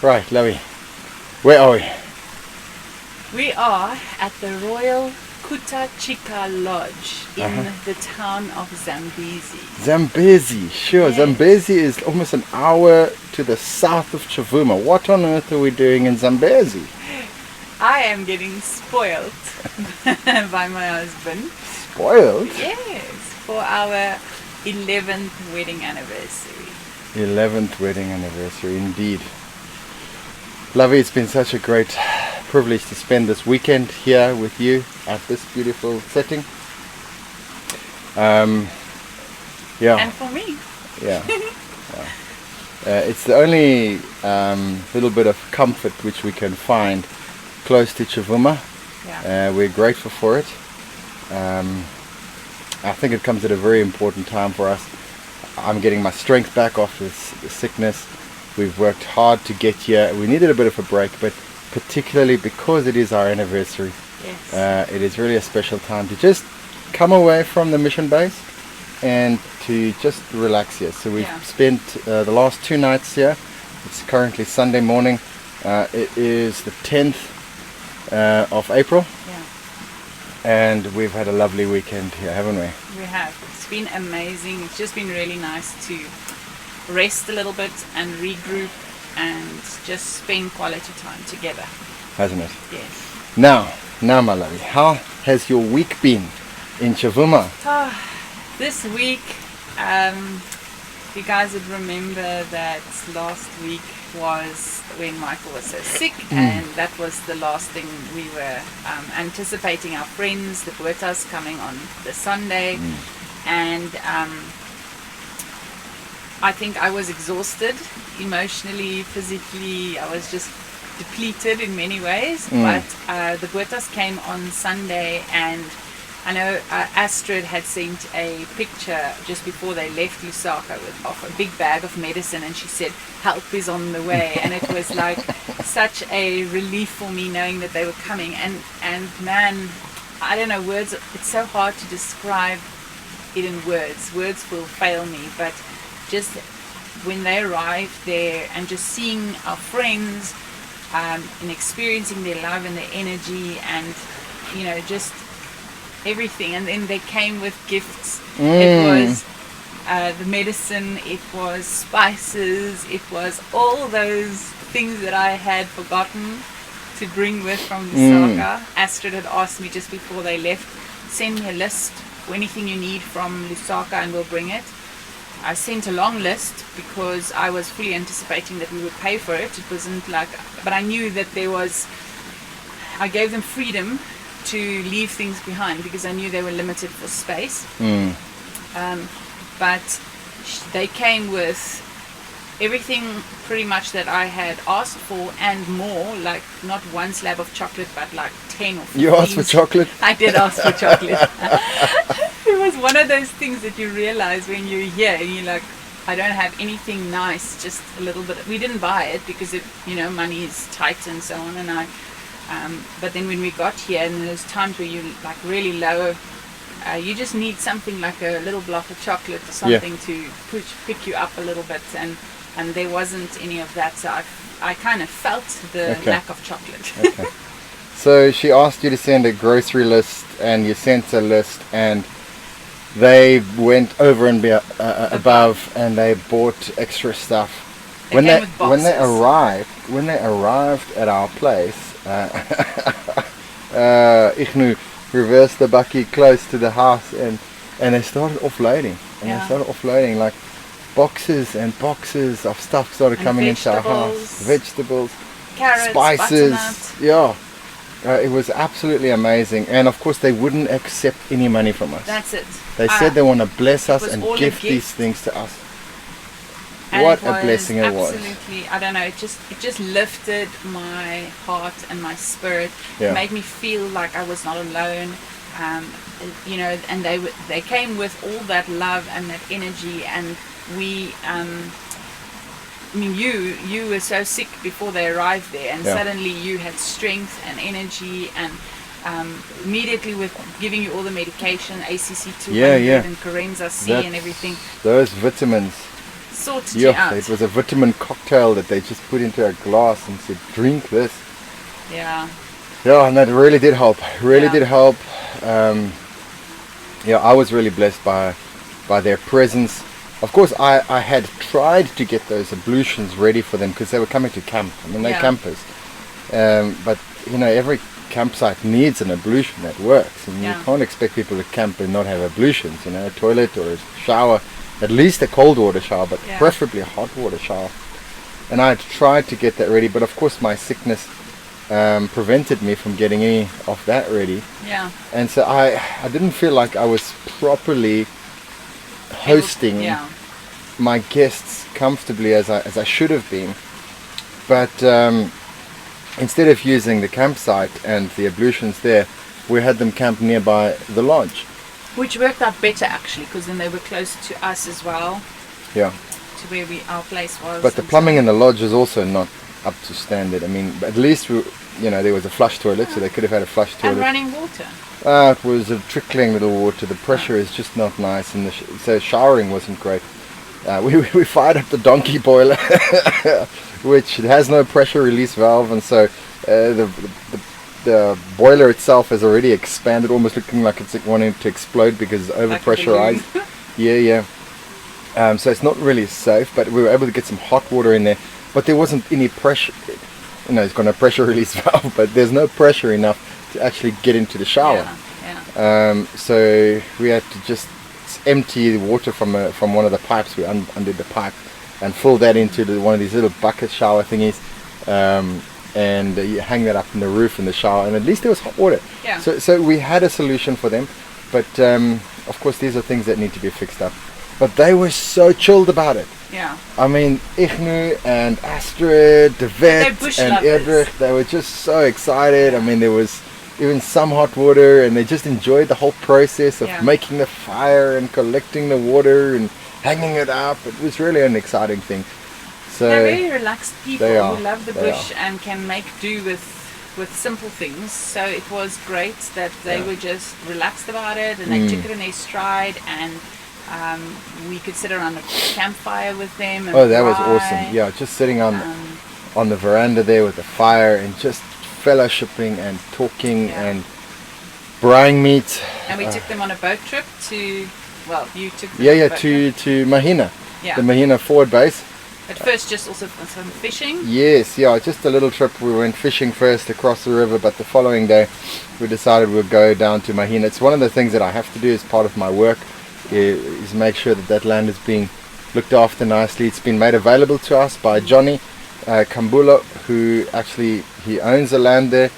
Right, Lavi, where are we? We are at the Royal Kutachika Lodge in the town of Zambezi. Zambezi, sure. Yes. Zambezi is almost an hour to the south of Chavuma. What on earth are we doing in Zambezi? I am getting spoiled by my husband. Spoiled? Yes, for our 11th wedding anniversary. 11th wedding anniversary, indeed. Lavi, it's been such a great privilege to spend this weekend here with you at this beautiful setting. Yeah. And for me. Yeah. It's the only little bit of comfort which we can find close to Chavuma. Yeah. We're grateful for it. I think it comes at a very important time for us. I'm getting my strength back after this sickness. We've worked hard to get here. We needed a bit of a break, but particularly because it is our anniversary, Yes. it is really a special time to just come away from the mission base and to just relax here. So we've spent the last 2 nights here. It's currently Sunday morning. It is the 10th of April. Yeah. And we've had a lovely weekend here, haven't we? We have. It's been amazing. It's just been really nice to rest a little bit and regroup and just spend quality time together. Hasn't it? Yes. Now my lovey, how has your week been in Chavuma? This week, you guys would remember that last week was when Michael was so sick, and that was the last thing we were anticipating. Our friends, the Puertas, coming on the Sunday, and I think I was exhausted emotionally, physically. I was just depleted in many ways, but the Puertas came on Sunday, and I know Astrid had sent a picture just before they left Lusaka of a big bag of medicine, and she said help is on the way, and it was like such a relief for me knowing that they were coming, and man, I don't know, words, it's so hard to describe it in words will fail me, but just when they arrived there and just seeing our friends and experiencing their love and their energy and just everything, and then they came with gifts. It was the medicine, it was spices, it was all those things that I had forgotten to bring with from Lusaka. Astrid had asked me just before they left, send me a list for anything you need from Lusaka and we'll bring it. I sent a long list because I was fully anticipating that we would pay for it. It wasn't like, but I knew that I gave them freedom to leave things behind because I knew they were limited for space. But they came with everything pretty much that I had asked for and more, like not one slab of chocolate but like 10 or 15. You asked for chocolate? I did ask for chocolate. It was one of those things that you realize when you're here and you're like, I don't have anything nice, just a little bit. We didn't buy it because money is tight and so on, and but then when we got here and there's times where you're like really low, you just need something like a little block of chocolate or something to pick you up a little bit, and there wasn't any of that, so I kind of felt the lack of chocolate. Okay. So she asked you to send a grocery list, and you sent a list, and they went over and above, and they bought extra stuff. When they arrived at our place, Igno reversed the bakkie close to the house, and they started offloading. They started offloading like boxes and boxes of stuff started coming into our house. Vegetables, carrots, spices. butternut. It was absolutely amazing, and of course they wouldn't accept any money from us. That's it. They said they want to bless us and gift these things to us. And what a blessing it was. Absolutely, I don't know, it just lifted my heart and my spirit. It made me feel like I was not alone. And they came with all that love and that energy, and we you were so sick before they arrived there, and suddenly you had strength and energy, and immediately with giving you all the medication, ACC 200 and Carenza C and everything. Those vitamins. sorted you out. It was a vitamin cocktail that they just put into a glass and said, drink this. Yeah. Yeah, and that really did help. Did help. I was really blessed by their presence. Of course, I had tried to get those ablutions ready for them because they were coming to camp. I mean, they're campers. But, every campsite needs an ablution that works. And you can't expect people to camp and not have ablutions, a toilet or a shower. At least a cold water shower, but preferably a hot water shower. And I had tried to get that ready, but of course my sickness prevented me from getting any of that ready. Yeah. And so I didn't feel like I was properly hosting my guests comfortably as I should have been. But instead of using the campsite and the ablutions there, we had them camp nearby the lodge. Which worked out better actually, because then they were close to us as well. Yeah. To where our place was. But the plumbing in the lodge is also not up to standard. I mean, at least there was a flush toilet, so they could have had a flush toilet. And running water. It was a trickling little water. The pressure is just not nice, and so showering wasn't great. We fired up the donkey boiler, which has no pressure release valve, and so the boiler itself has already expanded, almost looking like it's wanting to explode because it's overpressurized. So it's not really safe, but we were able to get some hot water in there. But there wasn't any pressure. It's got no pressure release valve, but there's no pressure enough to actually get into the shower. So we had to just empty the water from one of the pipes. We undid the pipe and fill that into one of these little bucket shower thingies. And you hang that up in the roof in the shower, and at least there was hot water. So we had a solution for them, but of course these are things that need to be fixed up. But they were so chilled about it. I mean, Igno and Astrid, Edricht and Edricht, they were just so excited. I mean, there was even some hot water, and they just enjoyed the whole process of making the fire and collecting the water and hanging it up. It was really an exciting thing. So they're very relaxed people who love the bush and can make do with simple things. So it was great that they were just relaxed about it, and they took it in their stride, and we could sit around a campfire with them. And that was awesome. Yeah, just sitting on the veranda there with the fire and just fellowshipping and talking and braaiing meat. And we took them on a boat trip to, you took them to Mahina, the Mahina Forward base. At first just also some fishing? Yes, just a little trip. We went fishing first across the river, but the following day we decided we'd go down to Mahina. It's one of the things that I have to do as part of my work, is make sure that land is being looked after nicely. It's been made available to us by Johnny Kambulo, who actually he owns the land there,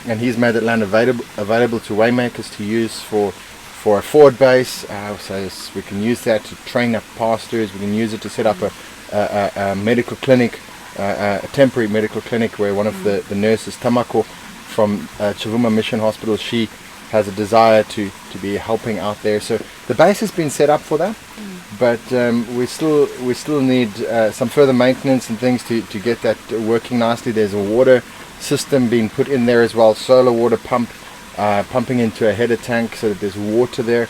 and he's made that land available to waymakers to use for a forward base. So we can use that to train up pastors. We can use it to set up a medical clinic, a temporary medical clinic, where one of the nurses, Tamako from Chavuma Mission Hospital, she has a desire to be helping out there. So the base has been set up for that, but we still need some further maintenance and things to get that working nicely. There's a water system being put in there as well, solar water pump pumping into a header tank so that there's water there.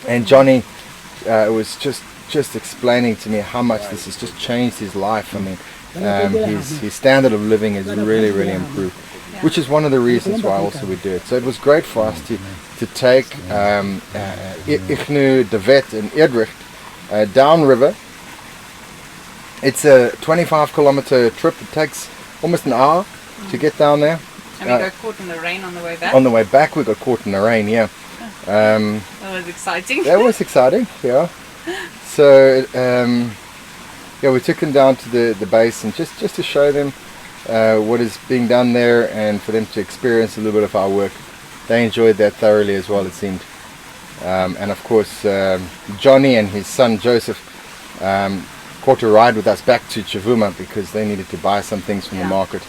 And Johnny was just explaining to me how much this has just changed his life. I mean, his standard of living has really improved, which is one of the reasons why also we do it. So it was great for us to take Igno, Devet and Edricht downriver. It's a 25-kilometer trip. It takes almost an hour to get down there. And we got caught in the rain on the way back? On the way back we got caught in the rain, that was exciting. That was exciting, yeah. So we took them down to the base, and just to show them what is being done there, and for them to experience a little bit of our work. They enjoyed that thoroughly as well, it seemed. And of course Johnny and his son Joseph caught a ride with us back to Chavuma because they needed to buy some things from the market,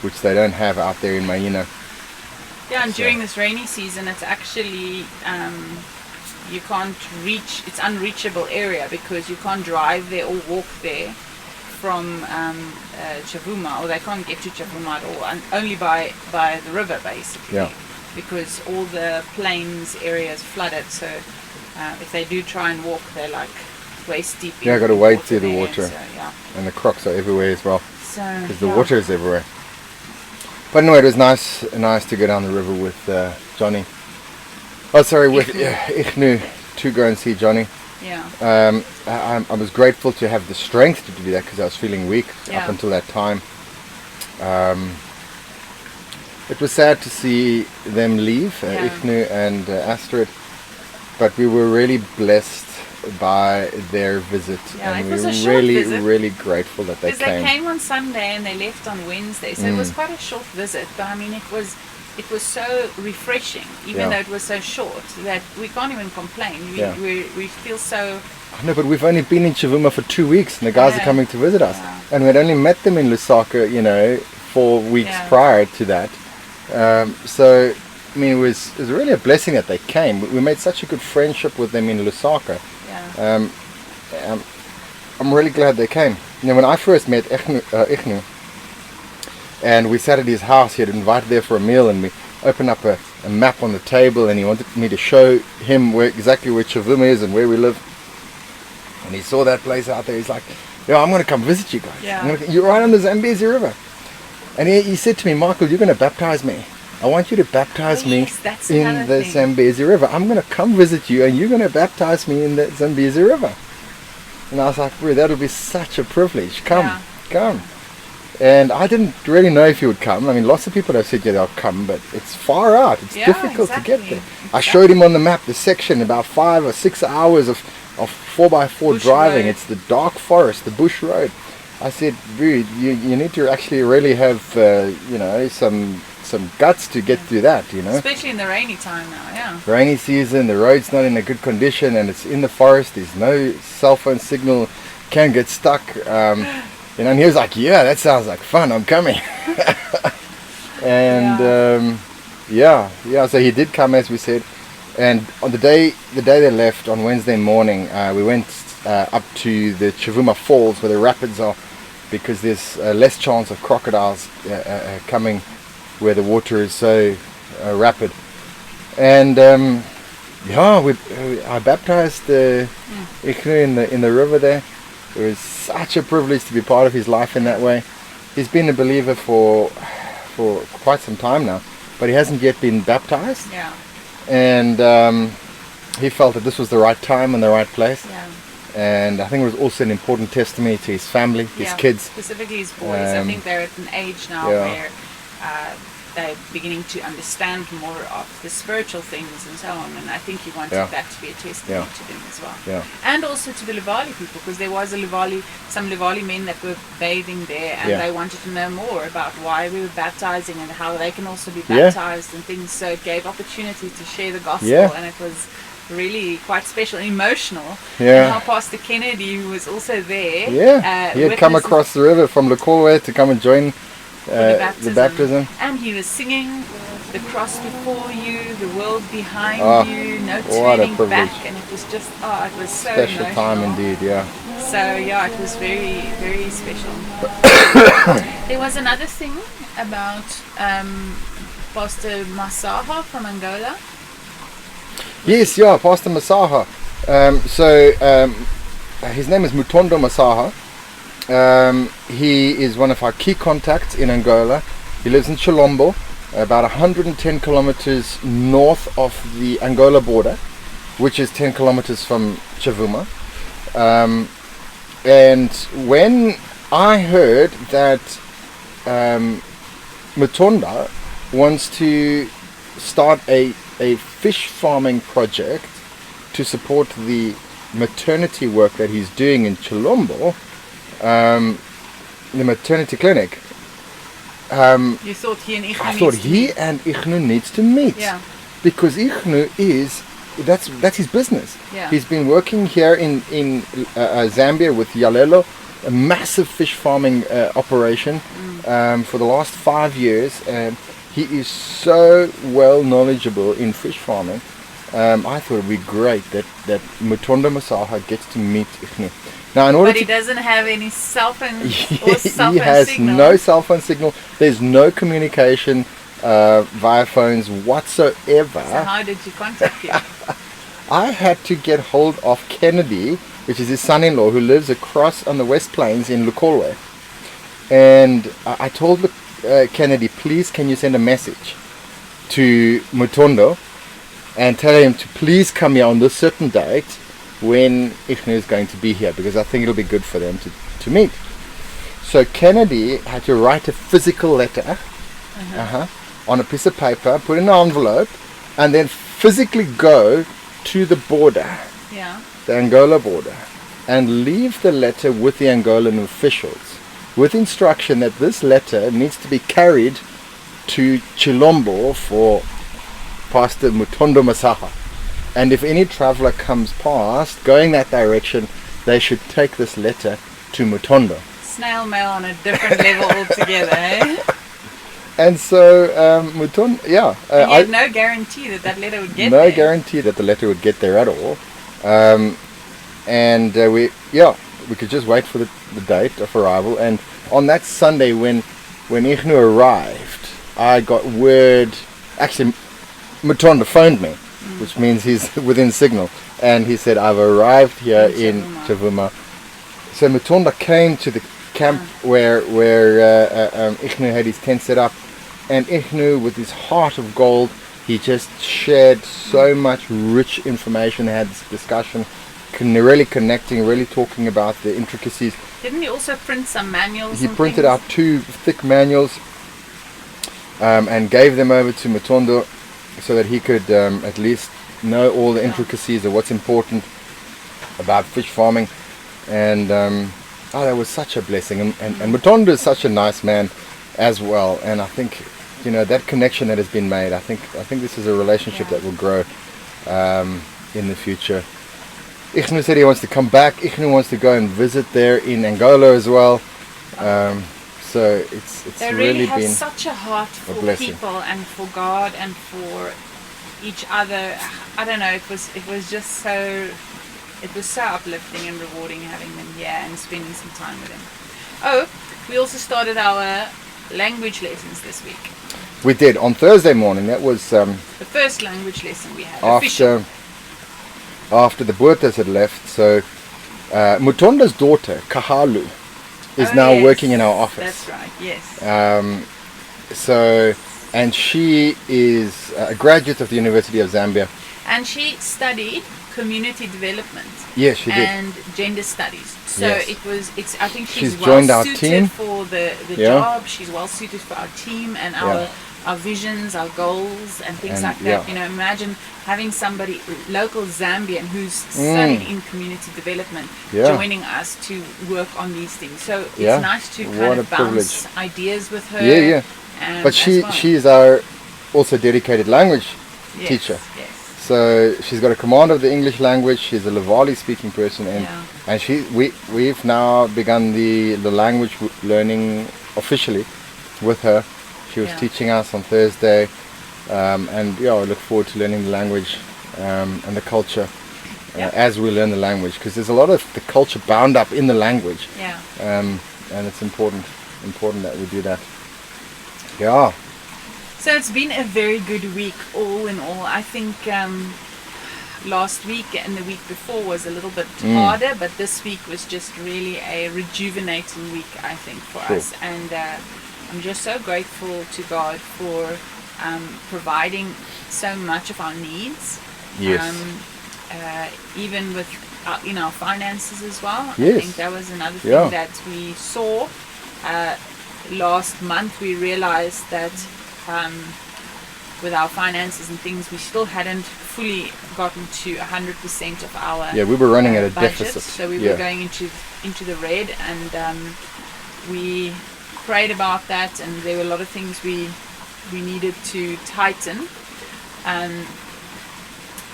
which they don't have out there in Mahina. Yeah, and during this rainy season, it's actually you can't reach, it's unreachable area because you can't drive there or walk there from Chavuma, or they can't get to Chavuma at all, and only by the river basically, because all the plains area is flooded. So if they do try and walk, they're like waist deep. Yeah, I got to wade through the there, water. So, yeah. And the crocs are everywhere as well. So, Because the water is everywhere. But anyway, it was nice to go down the river with Johnny. Oh, sorry, with Igno to go and see Johnny. Yeah. I was grateful to have the strength to do that because I was feeling weak up until that time. It was sad to see them leave, Igno and Astrid, but we were really blessed by their visit, and we were really grateful that they came. Because they came on Sunday and they left on Wednesday, so it was quite a short visit. But I mean, it was so refreshing, even though it was so short, that we can't even complain. We feel so. No, but we've only been in Chavuma for 2 weeks, and the guys are coming to visit us, and we'd only met them in Lusaka, 4 weeks prior to that. So, I mean, it was really a blessing that they came. We made such a good friendship with them in Lusaka. I'm really glad they came. When I first met Igno, and we sat at his house, he had invited there for a meal, and we opened up a map on the table, and he wanted me to show him exactly where Chavuma is and where we live. And he saw that place out there. He's like, I'm going to come visit you guys. You're right on the Zambezi River. And he said to me, Michael, you're going to baptize me. I want you to baptize me in the Zambezi River. I'm going to come visit you, and you're going to baptize me in the Zambezi River. And I was like, that'll be such a privilege. Come. And I didn't really know if he would come. I mean, lots of people have said, they'll come, but it's far out. It's difficult to get there. I showed him on the map the section, about 5 or 6 hours of 4x4 driving. It's the dark forest, the bush road. I said, dude, you need to actually really have, some guts to get through that, Especially in the rainy time now, Rainy season, the road's not in a good condition, and it's in the forest. There's no cell phone signal, can get stuck. And he was like, that sounds like fun, I'm coming. And so he did come, as we said. And on the day they left, on Wednesday morning, we went up to the Chavuma Falls where the rapids are, because there's less chance of crocodiles coming where the water is so rapid. And I baptized Igno in the river there. It was such a privilege to be part of his life in that way. He's been a believer for quite some time now, but he hasn't yet been baptized. And he felt that this was the right time and the right place. And I think it was also an important testimony to his family, his kids. Specifically his boys. I think they're at an age now where they're beginning to understand more of the spiritual things and so on. And I think he wanted that to be a testimony to them as well. And also to the Levani people, because there was some Levani men that were bathing there, and they wanted to know more about why we were baptizing and how they can also be baptized and things. So it gave opportunity to share the gospel, and it was really quite special and emotional. And how Pastor Kennedy, who was also there, he had come across the river from Lekolwe to come and join the baptism. And he was singing "The cross before you, the world behind you, no turning back," and it was just it was so special emotional. time indeed. So it was very, very special. There was another thing about Pastor Masaha from Angola. Yes, Pastor Masaha. His name is Mutondo Masaha. He is one of our key contacts in Angola. He lives in Chilombo, about 110 kilometers north of the Angola border, which is 10 kilometers from Chavuma. And when I heard that Mutunda wants to start a fish farming project to support the maternity work that he's doing in Chilombo, the maternity clinic. You thought he and Igno I thought he and Igno needs to meet. Because Igno that's his business. He's been working here in Zambia with Yalelo, a massive fish farming operation for the last 5 years. He is so well knowledgeable in fish farming. I thought it would be great that Mutondo Masaha gets to meet Igno. Now, but he doesn't have any cell phone or cell phone he has signal. No cell phone signal. There's no communication via phones whatsoever. So how did you contact him? I had to get hold of Kennedy which is his son-in-law, who lives across on the West Plains in Lukolwe. And I told Kennedy, please can you send a message to Mutondo and tell him to please come here on this certain date when Igno is going to be here, because I think it'll be good for them to meet. So Kennedy had to write a physical letter on a piece of paper, put in an envelope, and then physically go to the border, the Angola border, and leave the letter with the Angolan officials with instruction that this letter needs to be carried to Chilombo for Pastor Mutondo Masaha. And if any traveller comes past going that direction, they should take this letter to Mutondo. Snail mail on a different level altogether, eh? And so Mutondo, and you had no guarantee that letter would get there. No guarantee that the letter would get there at all. We could just wait for the date of arrival. And on that Sunday when Igno arrived, I got word. Actually, Mutondo phoned me, which means he's within signal, and he said, I've arrived here in Chavuma. So Mutondo came to the camp where Igno had his tent set up, and Igno, with his heart of gold, he just shared so much rich information, had this discussion, really connecting, really talking about the intricacies. Didn't he also print some manuals? He printed out 2 thick manuals and gave them over to Mutondo so that he could at least know all the intricacies of what's important about fish farming. And that was such a blessing. And Mutondo is such a nice man as well. And I think, that connection that has been made, I think this is a relationship that will grow in the future. Igno said he wants to come back. Igno wants to go and visit there in Angola as well. So it's they really have been such a heart for people and for God and for each other. I don't know. It was just so. It was so uplifting and rewarding having them here and spending some time with them. Oh, we also started our language lessons this week. We did on Thursday morning. That was the first language lesson we had. After the Puertas had left, so Mutonda's daughter, Kahalu, is now working in our office. That's right, yes. And she is a graduate of the University of Zambia. And she studied community development. Yes, she did. And gender studies. So yes. I think she's well joined our suited team for the job. She's well suited for our team and our visions, our goals, and things like that. Imagine having somebody, local Zambian, who's studied in community development, joining us to work on these things. So it's nice to kind of bounce ideas with her. But she is our also dedicated language teacher. Yes. So she's got a command of the English language. She's a Levani speaking person, and we've now begun the language learning officially with her. She was teaching us on Thursday, and I look forward to learning the language and the culture as we learn the language, because there's a lot of the culture bound up in the language, and it's important that we do that. Yeah. So it's been a very good week, all in all. I think last week and the week before was a little bit harder, but this week was just really a rejuvenating week, I think, for us. And I'm just so grateful to God for providing so much of our needs. Yes. Even with our finances as well. Yes. I think that was another thing that we saw. Last month we realized that with our finances and things, we still hadn't fully gotten to 100% of our we were running at a budget, deficit. so we were going into the red, and we prayed about that, and there were a lot of things we needed to tighten,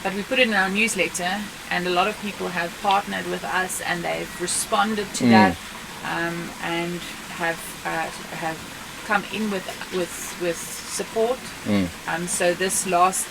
but we put it in our newsletter, and a lot of people have partnered with us, and they've responded to that, and have come in with support. So this last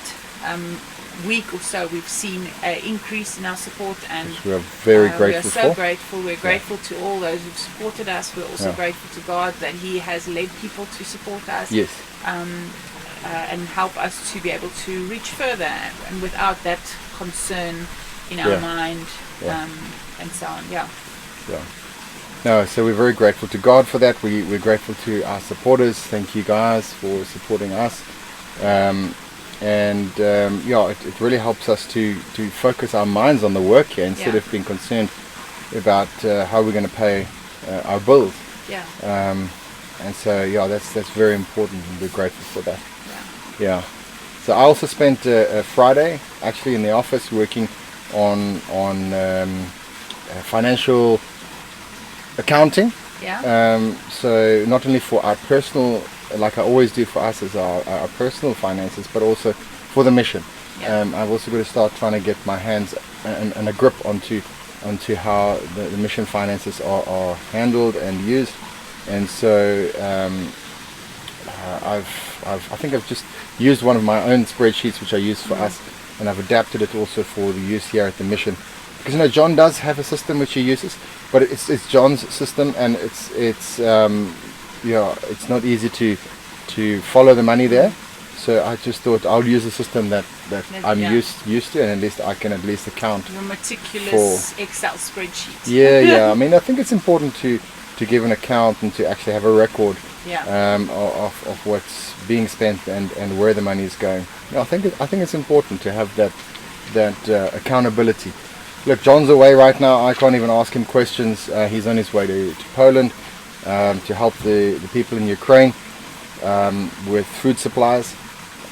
week or so, we've seen an increase in our support, and we are very grateful. We are so grateful. We're grateful to all those who've supported us. We're also grateful to God that He has led people to support us. Yes. And help us to be able to reach further. And without that concern, in our mind, and so on. Yeah. No, so we're very grateful to God for that. We're grateful to our supporters. Thank you guys for supporting us. It really helps us to focus our minds on the work here instead of being concerned about how we're going to pay our bills. Yeah. And so that's very important, and we're grateful for that. Yeah. So I also spent a Friday actually in the office working on financial accounting. So not only for our personal, like I always do for us as our personal finances, but also for the mission. I've also got to start trying to get my hands and a grip onto how the mission finances are handled and used. And so I think I've just used one of my own spreadsheets which I use for us, and I've adapted it also for the use here at the mission. Because John does have a system which he uses, but it's John's system, and it's not easy to follow the money there. So I just thought I'll use a system that I'm used to, and at least I can account. Your meticulous Excel spreadsheet. I mean, I think it's important to give an account and to actually have a record of what's being spent and where the money is going. I think it's important to have that accountability. Look, John's away right now. I can't even ask him questions. He's on his way to Poland to help the people in Ukraine with food supplies.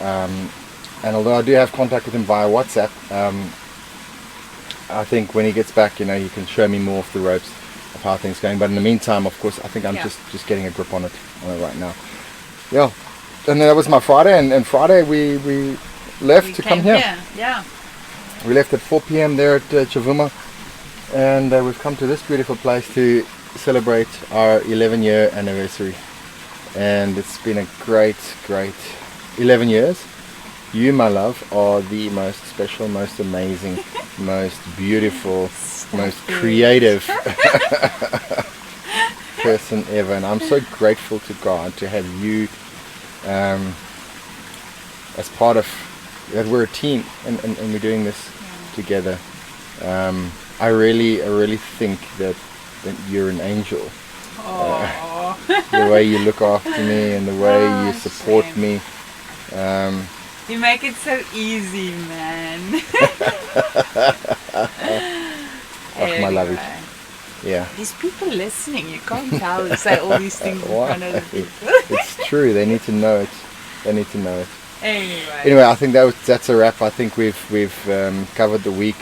And although I do have contact with him via WhatsApp, I think when he gets back, he can show me more of the ropes of how things are going. But in the meantime, of course, I think I'm just getting a grip on it right now. Yeah. And that was my Friday, and Friday we left to come here. We left at 4 p.m. there at Chavuma, and we've come to this beautiful place to celebrate our 11-year anniversary. And it's been a great 11 years. You, my love, are the most special, most amazing, most beautiful, most creative person ever. And I'm so grateful to God to have you as part of that. We're a team, and we're doing this together. I really think that you're an angel. The way you look after me and the way you support me. You make it so easy, man. My lovey. Yeah. These people listening, you can't tell you say all these things in front of the people. It's true. They need to know it. Anyway, I think that's a wrap. I think we've covered the week.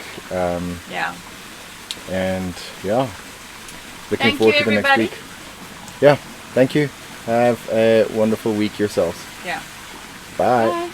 Looking forward to the next week. Thank you. Have a wonderful week yourselves. Yeah. Bye.